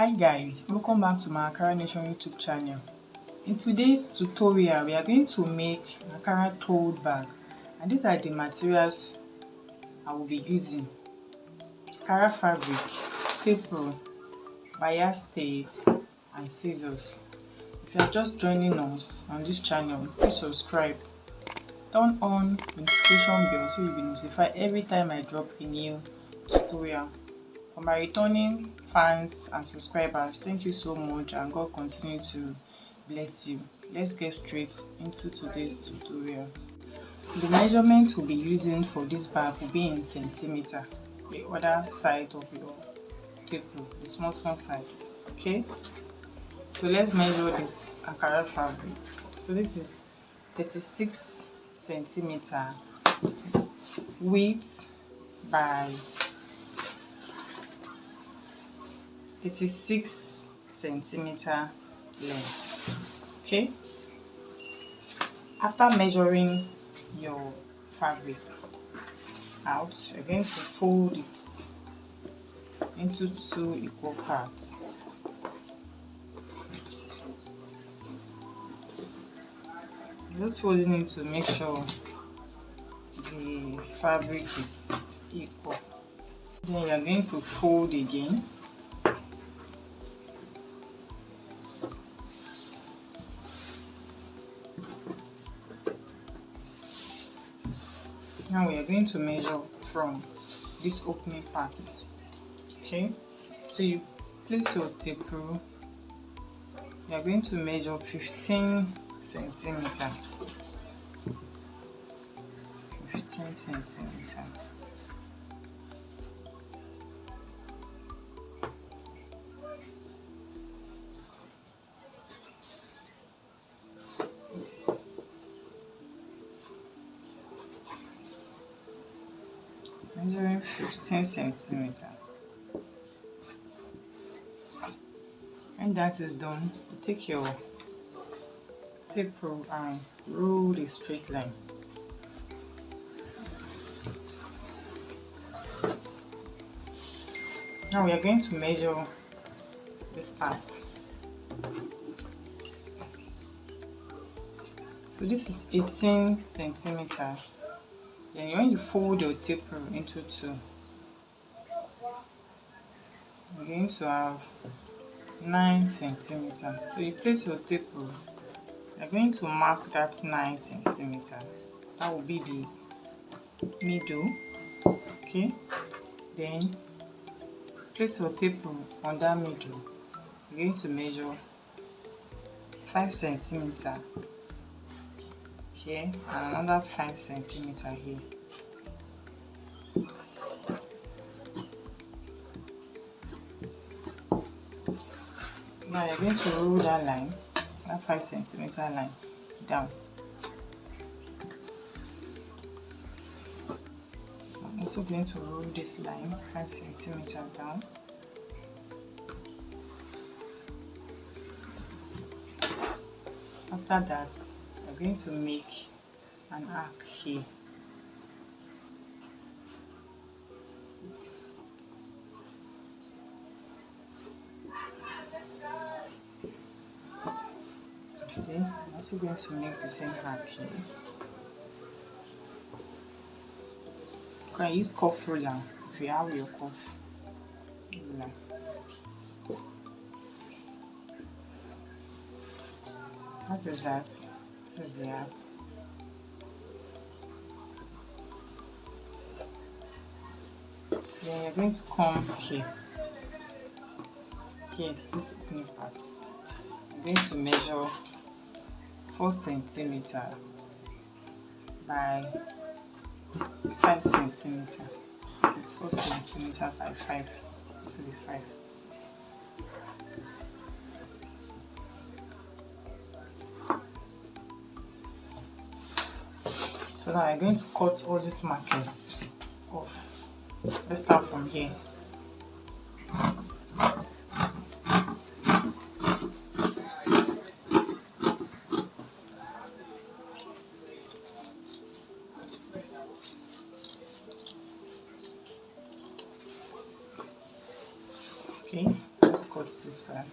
Hi guys, welcome back to my Ankara Nation YouTube channel. In today's tutorial, we are going to make Ankara tote bag, and these are the materials I will be using: Ankara fabric, tape roll, bias tape, and scissors. If you are just joining us on this channel, please subscribe, turn on notification bell so you'll be notified every time I drop a new tutorial. For my returning fans and subscribers, thank you so much, and God continue to bless you. Let's get straight into today's tutorial. The measurement we'll be using for this bag will be in centimeter, the other side of your tape, the small side. Okay, so let's measure this Ankara fabric. So this is 36 centimeter width by 86 centimeter length. Okay, after measuring your fabric out, you're going to fold it into 2 equal parts. Just folding it to make sure the fabric is equal. Then you're going to fold again. Now we are going to measure from this opening part. Okay, so you place your tape rule. You are going to measure 15 centimeter. 15 centimeter. Measuring 15 centimeter. When that is done, take your tape rule and roll a straight line. Now we are going to measure this part. So this is 18 centimeter. Then when you fold your tape rule into 2, you're going to have 9 centimeter. So you place your tape rule. You're going to mark that 9 centimeter. That will be the middle. Okay. Then place your tape rule on that middle. You're going to measure 5 centimeter here and another 5 centimeter here. Now you're going to roll that line, that 5 centimeter line, down. I'm also going to roll this line 5 centimeter down. After that, I'm going to make an arc here. See, I'm also going to make the same arc here. You can use cuff ruler if you have your cuff ruler. As is that, this is the arc. Then you're going to come here. Here, this opening part. I'm going to measure 4 centimeter by 5 centimeter. This is 4 centimeter by 5. This will be 5. So now I'm going to cut all these markers off. Let's start from here. Okay, just cut this part.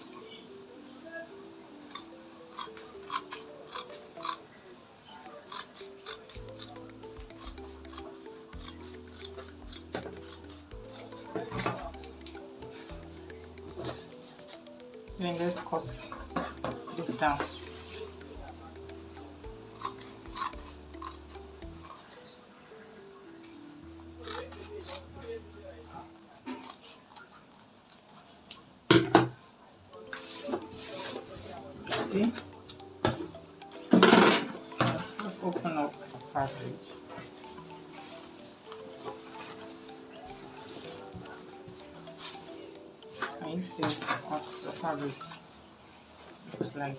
Then let's cut this down. See? Let's open up the fabric. Can you see what the fabric looks like?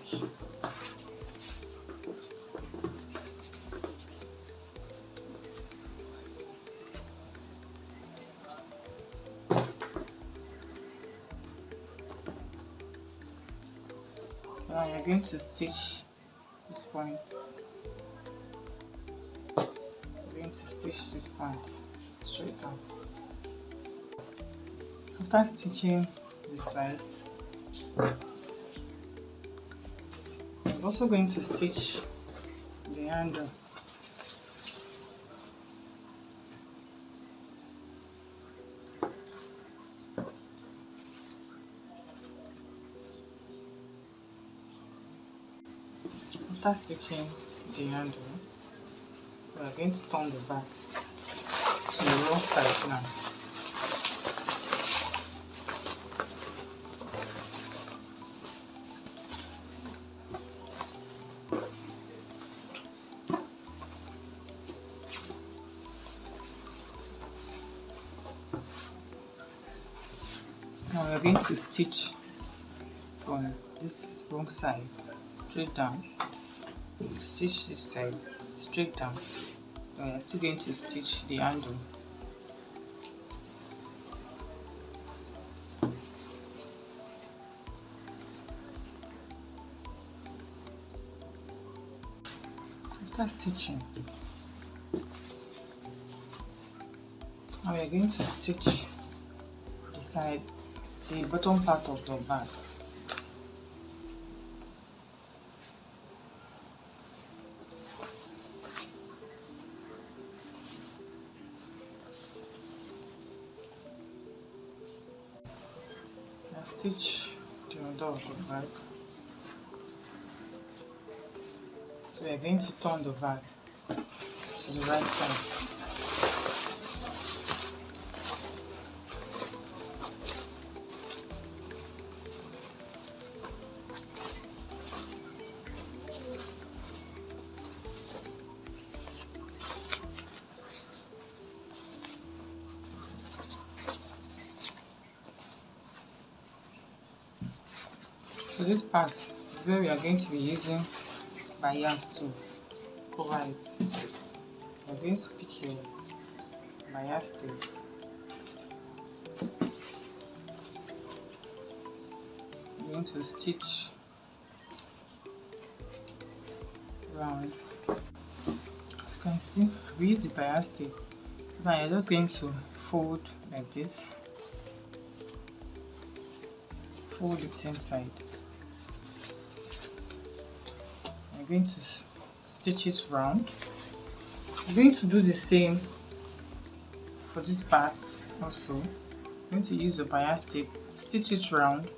Now you're going to stitch this point. You're going to stitch this point straight down. After stitching this side, I'm also going to stitch the handle. After stitching the handle, we are going to turn the back to the wrong side now. Now we are going to stitch from this wrong side straight down. Stitch this side straight down. Then we are still going to stitch the handle. After stitching, now we are going to stitch the side, the bottom part of the bag. Now stitch the under of the bag. So we are going to turn the bag to the right side. So this part is where we are going to be using bias to cover it. You are going to pick your bias tape. You are going to stitch around. As you can see, we use the bias tape. So now you're just going to fold like this. Fold it inside. I'm going to stitch it round. I'm going to do the same for this part also. I'm going to use the bias tape, stitch it round,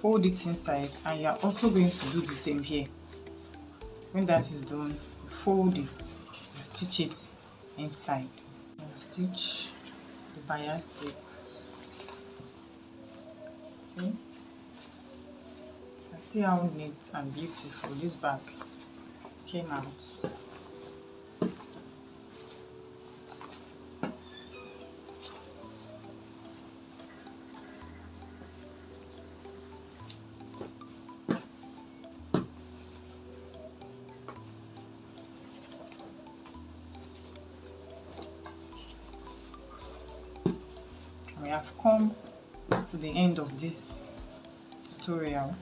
fold it inside, and you're also going to do the same here. When that is done, fold it and stitch it inside. Now stitch the bias tape. Okay. And see how neat and beautiful this bag came out. We have come to the end of this tutorial.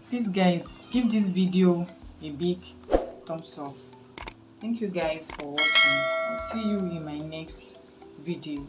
Please guys, give this video a big thumbs up. Thank you guys for watching. I'll see you in my next video.